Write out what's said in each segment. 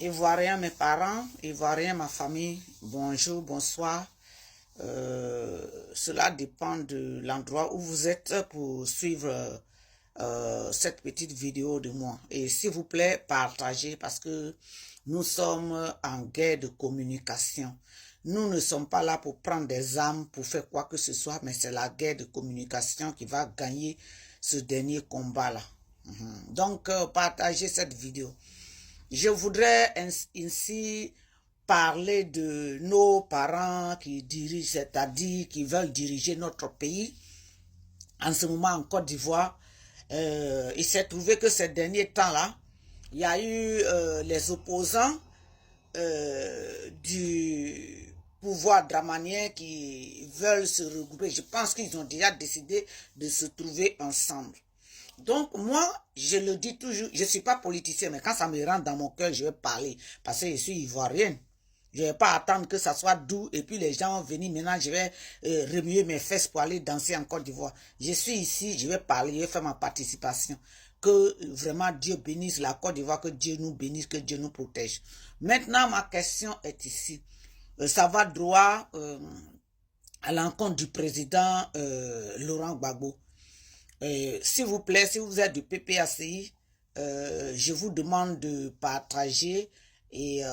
Ivoiriens, mes parents, Ivoiriens, ma famille, bonjour, bonsoir. Cela dépend de l'endroit où vous êtes pour suivre cette petite vidéo de moi. Et s'il vous plaît, partagez parce que nous sommes en guerre de communication. Nous ne sommes pas là pour prendre des armes, pour faire quoi que ce soit, mais c'est la guerre de communication qui va gagner ce dernier combat-là. Donc, partagez cette vidéo. Je voudrais ainsi parler de nos parents qui dirigent, c'est-à-dire qui veulent diriger notre pays. En ce moment en Côte d'Ivoire, il s'est trouvé que ces derniers temps-là, il y a eu les opposants du pouvoir dramanien qui veulent se regrouper. Je pense qu'ils ont déjà décidé de se trouver ensemble. Donc, moi, je le dis toujours, je ne suis pas politicien, mais quand ça me rentre dans mon cœur, je vais parler. Parce que je suis ivoirienne. Je ne vais pas attendre que ça soit doux et puis les gens vont venir. Maintenant, je vais remuer mes fesses pour aller danser en Côte d'Ivoire. Je suis ici, je vais parler, je vais faire ma participation. Que vraiment Dieu bénisse la Côte d'Ivoire, que Dieu nous bénisse, que Dieu nous protège. Maintenant, ma question est ici. Ça va droit à l'encontre du président Laurent Gbagbo. S'il vous plaît, si vous êtes du PPACI, je vous demande de partager et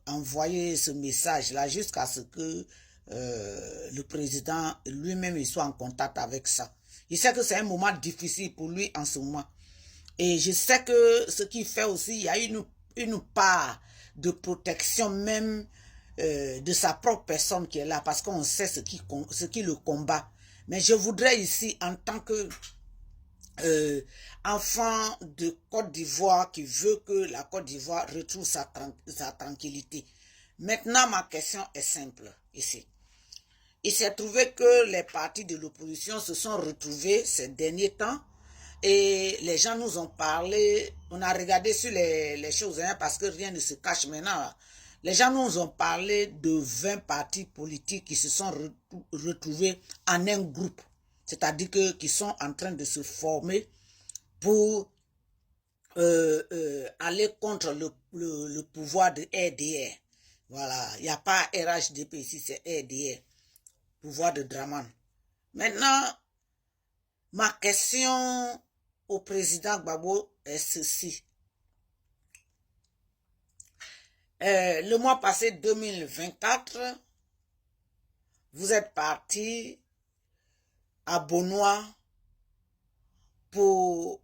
envoyer ce message-là jusqu'à ce que le président lui-même soit en contact avec ça. Je sais que c'est un moment difficile pour lui en ce moment. Et je sais que ce qu'il fait aussi, il y a une part de protection même de sa propre personne qui est là, parce qu'on sait ce qui le combat. Mais je voudrais ici, en tant que enfant de Côte d'Ivoire qui veut que la Côte d'Ivoire retrouve sa tranquillité. Maintenant, ma question est simple ici. Il s'est trouvé que les partis de l'opposition se sont retrouvés ces derniers temps et les gens nous ont parlé, on a regardé sur les choses, hein, parce que rien ne se cache maintenant. Les gens nous ont parlé de 20 partis politiques qui se sont retrouvés en un groupe. C'est-à-dire qui sont en train de se former pour aller contre le pouvoir de RDR. Voilà, il n'y a pas RHDP ici, c'est RDR, pouvoir de Draman. Maintenant, ma question au président Gbagbo est ceci. Le mois passé, 2024, vous êtes parti à Bonois pour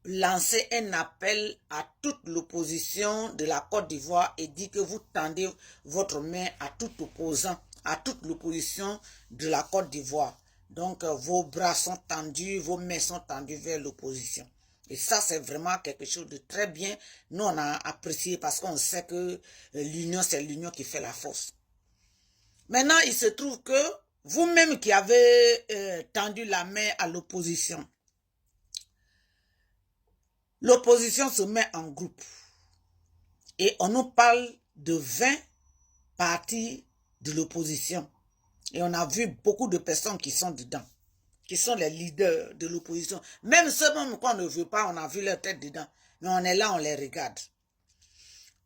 lancer un appel à toute l'opposition de la Côte d'Ivoire et dit que vous tendez votre main à tout opposant, à toute l'opposition de la Côte d'Ivoire. Donc, vos bras sont tendus, vos mains sont tendues vers l'opposition. Et ça, c'est vraiment quelque chose de très bien. Nous, on a apprécié parce qu'on sait que l'union, c'est l'union qui fait la force. Maintenant, il se trouve que vous-même qui avez tendu la main à l'opposition, l'opposition se met en groupe et on nous parle de 20 partis de l'opposition. Et on a vu beaucoup de personnes qui sont dedans, qui sont les leaders de l'opposition. Même ceux même qu'on ne veut pas, on a vu leur tête dedans. Mais on est là, on les regarde.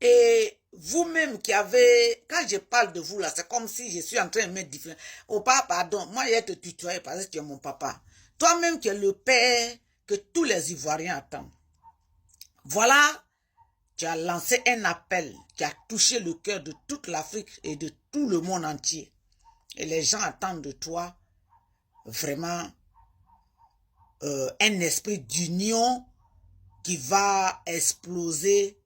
Et vous-même qui avez, quand je parle de vous là, c'est comme si je suis en train de mettre différent. Oh papa, pardon, moi je vais te tutoyer parce que tu es mon papa. Toi-même qui es le père que tous les Ivoiriens attendent. Voilà, tu as lancé un appel qui a touché le cœur de toute l'Afrique et de tout le monde entier. Et les gens attendent de toi vraiment un esprit d'union qui va exploser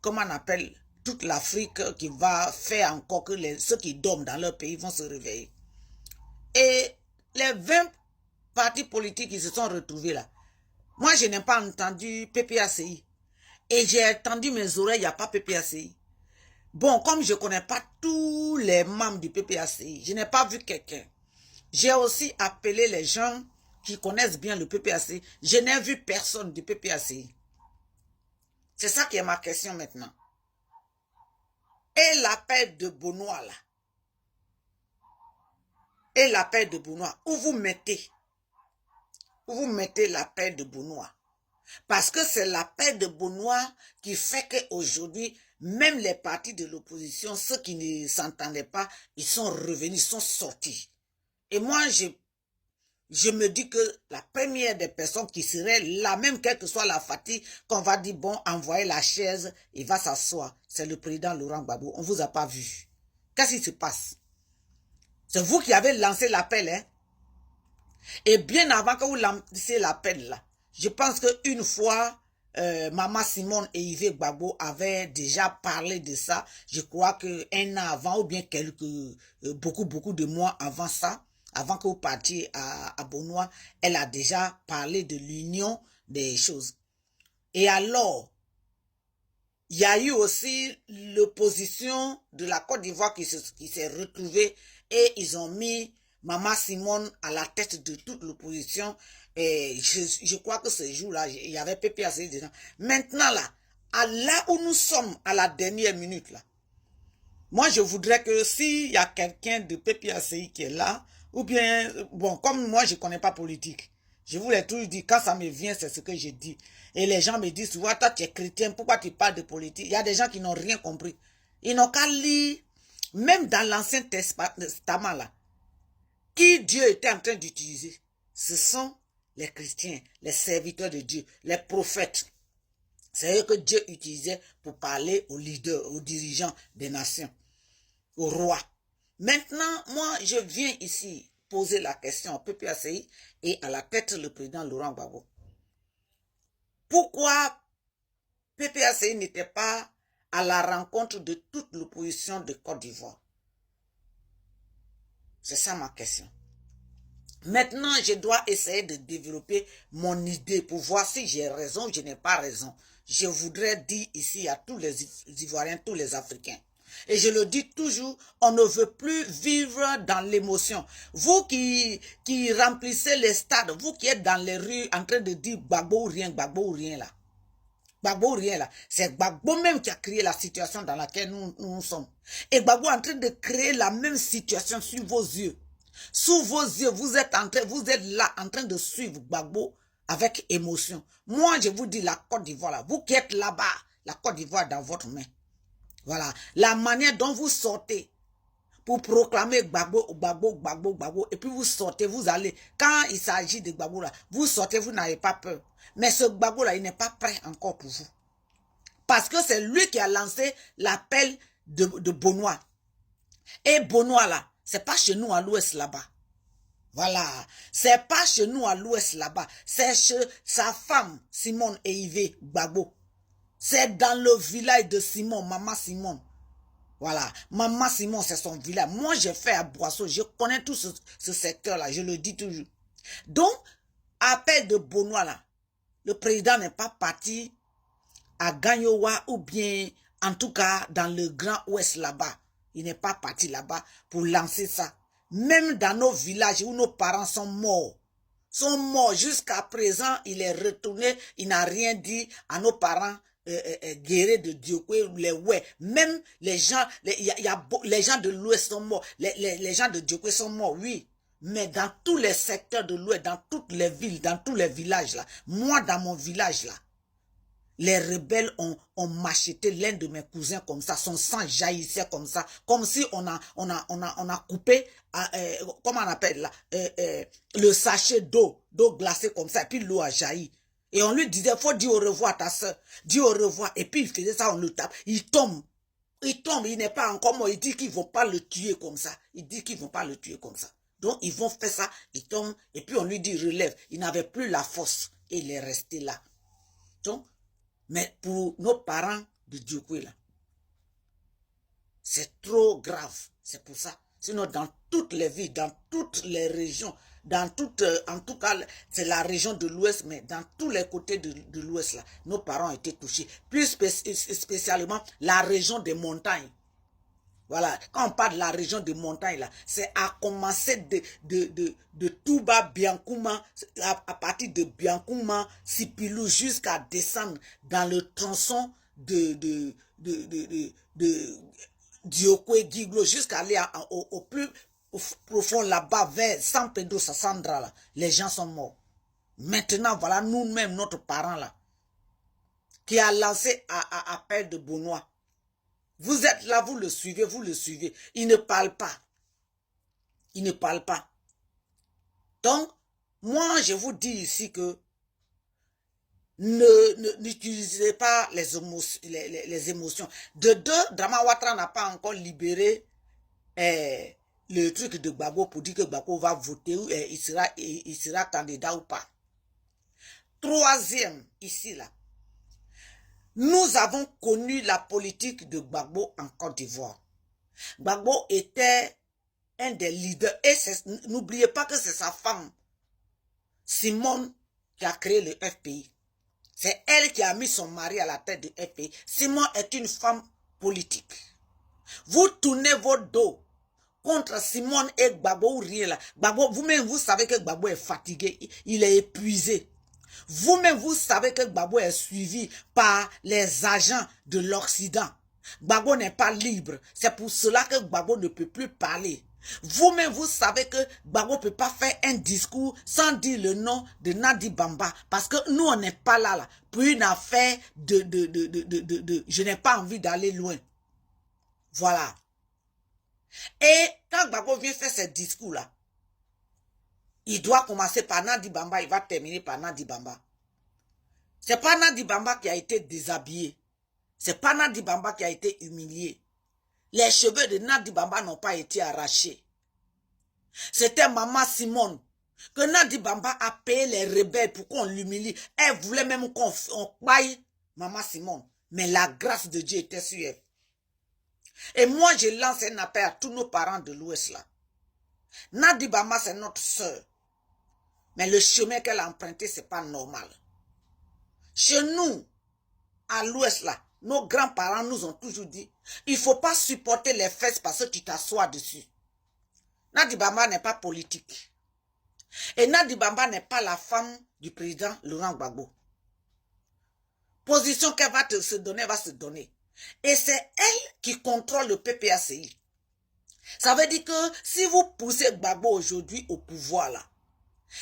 comment on appelle, toute l'Afrique, qui va faire encore que ceux qui dorment dans leur pays vont se réveiller. Et les 20 partis politiques qui se sont retrouvés là, moi je n'ai pas entendu PPACI. Et j'ai tendu mes oreilles, il n'y a pas PPACI. Bon, comme je ne connais pas tous les membres du PPACI, je n'ai pas vu quelqu'un. J'ai aussi appelé les gens qui connaissent bien le PPACI. Je n'ai vu personne du PPACI. C'est ça qui est ma question maintenant. Et l'appel de Bonois là. Et l'appel de Bonois. Où vous mettez l'appel de Bonois. Parce que c'est la paix de Bonois qui fait qu'aujourd'hui, même les partis de l'opposition, ceux qui ne s'entendaient pas, ils sont revenus, ils sont sortis. Et moi, je me dis que la première des personnes qui serait là, même quelle que soit la fatigue, qu'on va dire, bon, envoyez la chaise, il va s'asseoir. C'est le président Laurent Gbagbo. On ne vous a pas vu. Qu'est-ce qui se passe? C'est vous qui avez lancé l'appel, hein? Et bien avant que vous lanciez l'appel, là, je pense qu'une fois, Maman Simone et Yves Gbagbo avaient déjà parlé de ça. Je crois qu'un an avant, ou bien beaucoup de mois avant ça, avant que vous partiez à Bonois, elle a déjà parlé de l'union des choses. Et alors, il y a eu aussi l'opposition de la Côte d'Ivoire qui s'est retrouvée et ils ont mis Maman Simone à la tête de toute l'opposition. Et je crois que ce jour-là, il y avait PPACI dedans. Maintenant, là où nous sommes à la dernière minute, là, moi, je voudrais que s'il y a quelqu'un de PPACI qui est là, ou bien, bon, comme moi, je ne connais pas politique, je vous l'ai toujours dit, quand ça me vient, c'est ce que je dis. Et les gens me disent souvent, toi, tu es chrétien, pourquoi tu parles de politique? Il y a des gens qui n'ont rien compris. Ils n'ont qu'à lire, même dans l'Ancien Testament, là, qui Dieu était en train d'utiliser. Ce sont les chrétiens, les serviteurs de Dieu, les prophètes. C'est eux que Dieu utilisait pour parler aux leaders, aux dirigeants des nations, aux rois. Maintenant, moi, je viens ici poser la question au PPACI et à la tête le président Laurent Gbagbo. Pourquoi PPACI n'était pas à la rencontre de toute l'opposition de Côte d'Ivoire? C'est ça ma question. Maintenant, je dois essayer de développer mon idée pour voir si j'ai raison ou je n'ai pas raison. Je voudrais dire ici à tous les Ivoiriens, tous les Africains. Et je le dis toujours, on ne veut plus vivre dans l'émotion. Vous qui remplissez les stades, vous qui êtes dans les rues en train de dire Gbagbo ou rien là. Gbagbo ou rien là. C'est Gbagbo même qui a créé la situation dans laquelle nous sommes. Et Gbagbo est en train de créer la même situation sur vos yeux. Sous vos yeux, vous êtes là en train de suivre Gbagbo avec émotion. Moi, je vous dis la Côte d'Ivoire, là, vous qui êtes là-bas, la Côte d'Ivoire est dans votre main. Voilà. La manière dont vous sortez pour proclamer Gbagbo, et puis vous sortez, vous allez. Quand il s'agit de Gbagbo, là, vous sortez, vous n'avez pas peur. Mais ce Gbagbo, là, il n'est pas prêt encore pour vous. Parce que c'est lui qui a lancé l'appel de Bonois. Et Bonois, là, c'est pas chez nous à l'ouest là-bas. Voilà. C'est pas chez nous à l'ouest là-bas. C'est chez sa femme, Simone et Yves Gbagbo. C'est dans le village de Simon, Maman Simone. Voilà. Maman Simone, c'est son village. Moi, j'ai fait à Boisseau. Je connais tout ce secteur-là. Je le dis toujours. Donc, appel de Bonois, là, le président n'est pas parti à Gagnowa ou bien, en tout cas, dans le Grand Ouest là-bas. Il n'est pas parti là-bas pour lancer ça. Même dans nos villages où nos parents sont morts jusqu'à présent, il est retourné, il n'a rien dit à nos parents guéris de Diokwe, les ouais. Même les gens, les gens de l'Ouest sont morts, les gens de Diokwe sont morts, oui. Mais dans tous les secteurs de l'Ouest, dans toutes les villes, dans tous les villages là, moi dans mon village là, les rebelles ont macheté l'un de mes cousins comme ça, son sang jaillissait comme ça, comme si on a coupé, comment on appelle là, le sachet d'eau glacée comme ça, et puis l'eau a jailli. Et on lui disait, faut dire au revoir à ta soeur, dis au revoir, et puis il faisait ça, on le tape, il tombe, il n'est pas encore mort, il dit qu'ils vont pas le tuer comme ça, donc ils vont faire ça, il tombe, et puis on lui dit relève, il n'avait plus la force, et il est resté là. Donc, mais pour nos parents de Diokwe, là, c'est trop grave. C'est pour ça. Sinon, dans toutes les villes, dans toutes les régions, dans toutes, en tout cas, c'est la région de l'Ouest, mais dans tous les côtés de l'Ouest, là, nos parents ont été touchés. Plus spécialement, la région des montagnes. Voilà, quand on parle de la région des montagnes, là, c'est à commencer de Touba, Biankouma, à partir de Biankouma, Sipilou, jusqu'à descendre dans le tronçon de Diokwe, Giglo, jusqu'à aller au plus profond là-bas, vers San Pedro Sassandra, là. Les gens sont morts. Maintenant, voilà, nous-mêmes, notre parent, là, qui a lancé à appel de Benoît. Vous êtes là, vous le suivez, vous le suivez. Il ne parle pas. Il ne parle pas. Donc, moi, je vous dis ici que n'utilisez pas les émotions. De deux, Drama Ouattara n'a pas encore libéré le truc de Gbagbo pour dire que Gbagbo va voter, il sera candidat ou pas. Troisième, ici, là. Nous avons connu la politique de Gbagbo en Côte d'Ivoire. Gbagbo était un des leaders. Et n'oubliez pas que c'est sa femme, Simone, qui a créé le FPI. C'est elle qui a mis son mari à la tête du FPI. Simone est une femme politique. Vous tournez votre dos contre Simone et Gbagbo ou rien là. Gbagbo, vous-même, vous savez que Gbagbo est fatigué. Il est épuisé. Vous-même, vous savez que Gbagbo est suivi par les agents de l'Occident. Gbagbo n'est pas libre. C'est pour cela que Gbagbo ne peut plus parler. Vous-même, vous savez que Gbagbo ne peut pas faire un discours sans dire le nom de Nadi Bamba. Parce que nous, on n'est pas là pour une affaire je n'ai pas envie d'aller loin. Voilà. Et quand Gbagbo vient faire ce discours-là, il doit commencer par Nadi Bamba, il va terminer par Nadi Bamba. C'est pas Nadi Bamba qui a été déshabillé. C'est pas Nadi Bamba qui a été humilié. Les cheveux de Nadi Bamba n'ont pas été arrachés. C'était Maman Simone que Nadi Bamba a payé les rebelles pour qu'on l'humilie. Elle voulait même qu'on paye Maman Simone. Mais la grâce de Dieu était sur elle. Et moi, je lance un appel à tous nos parents de l'Ouest là. Nadi Bamba, c'est notre soeur. Mais le chemin qu'elle a emprunté, c'est pas normal. Chez nous, à l'Ouest là, nos grands-parents nous ont toujours dit, il ne faut pas supporter les fesses parce que tu t'assois dessus. Nadi Bamba n'est pas politique. Et Nadi Bamba n'est pas la femme du président Laurent Gbagbo. Position qu'elle va se donner, va se donner. Et c'est elle qui contrôle le PPACI. Ça veut dire que si vous poussez Gbagbo aujourd'hui au pouvoir là,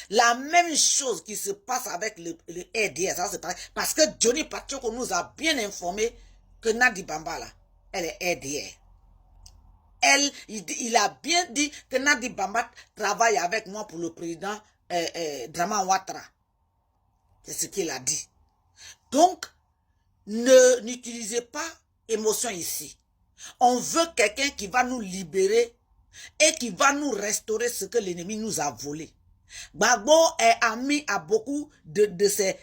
la même chose qui se passe avec le RDS, ça se passe parce que Johnny Pacheco nous a bien informé que Nadi Bamba là, elle est RDR. Il a bien dit que Nadi Bamba travaille avec moi pour le président Drama Ouattara. C'est ce qu'il a dit. Donc, n'utilisez pas émotion ici. On veut quelqu'un qui va nous libérer et qui va nous restaurer ce que l'ennemi nous a volé. Gbagbo est ami à beaucoup de ces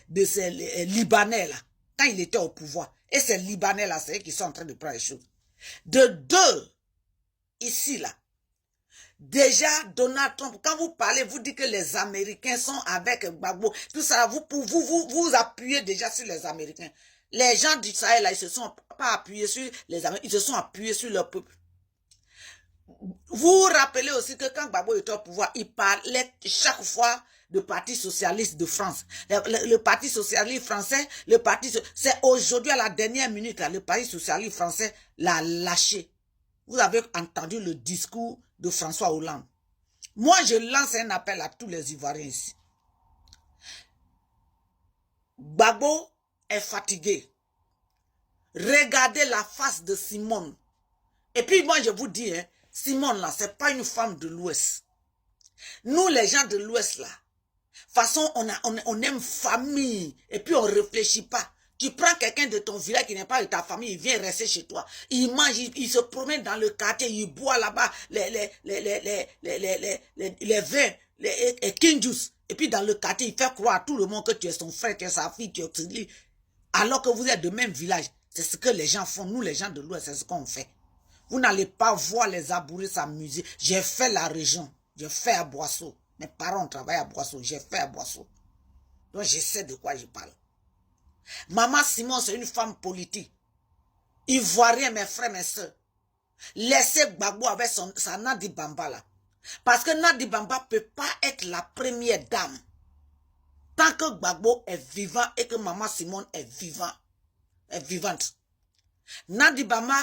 Libanais là, quand il était au pouvoir. Et ces Libanais là, c'est eux qui sont en train de prendre les choses. De deux, ici là, déjà Donald Trump, quand vous parlez, vous dites que les Américains sont avec Gbagbo, tout ça, vous appuyez déjà sur les Américains. Les gens du Sahel là, ils se sont pas appuyés sur les Américains, ils se sont appuyés sur leur peuple. Vous vous rappelez aussi que quand Gbagbo était au pouvoir, il parlait chaque fois de Parti socialiste de France. Le Parti socialiste français, c'est aujourd'hui à la dernière minute, là, le Parti socialiste français l'a lâché. Vous avez entendu le discours de François Hollande. Moi, je lance un appel à tous les Ivoiriens ici. Gbagbo est fatigué. Regardez la face de Simone. Et puis moi, je vous dis, hein, Simone, là, c'est pas une femme de l'Ouest. Nous, les gens de l'Ouest, là, de toute façon, on aime famille. Et puis, on ne réfléchit pas. Tu prends quelqu'un de ton village qui n'est pas de ta famille, il vient rester chez toi. Il mange, il se promène dans le quartier, il boit là-bas les vins, les King Juice. Et puis, dans le quartier, il fait croire à tout le monde que tu es son frère, tu es sa fille, tu es lui. Alors que vous êtes de même village. C'est ce que les gens font. Nous, les gens de l'Ouest, c'est ce qu'on fait. Vous n'allez pas voir les Abourés s'amuser. J'ai fait la région. J'ai fait à Boisseau. Mes parents travaillent à Boisseau. J'ai fait à Boisseau. Donc, je sais de quoi je parle. Maman Simon, c'est une femme politique. Ivoirien, mes frères, mes soeurs. Laissez Gbagbo avec sa Nadi Bamba là. Parce que Nadi Bamba ne peut pas être la première dame. Tant que Gbagbo est vivant et que Maman Simone est vivante. Nadi Bamba,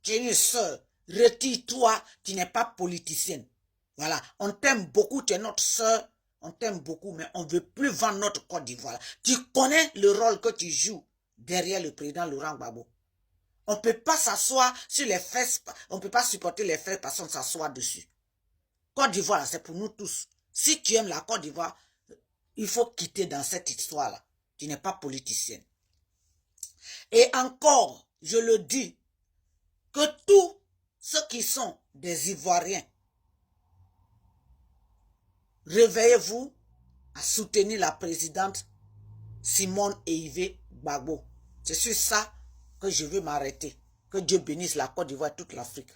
tu es une soeur. Retire-toi, tu n'es pas politicienne. Voilà, on t'aime beaucoup, tu es notre soeur. On t'aime beaucoup, mais on ne veut plus vendre notre Côte d'Ivoire. Tu connais le rôle que tu joues derrière le président Laurent Gbagbo. On ne peut pas s'asseoir sur les fesses, on ne peut pas supporter les fesses parce qu'on s'assoit dessus. Côte d'Ivoire, c'est pour nous tous. Si tu aimes la Côte d'Ivoire, il faut quitter dans cette histoire-là. Tu n'es pas politicienne. Et encore, je le dis, que tous ceux qui sont des Ivoiriens, réveillez-vous à soutenir la présidente Simone Eivé Gbagbo. C'est sur ça que je veux m'arrêter. Que Dieu bénisse la Côte d'Ivoire et toute l'Afrique.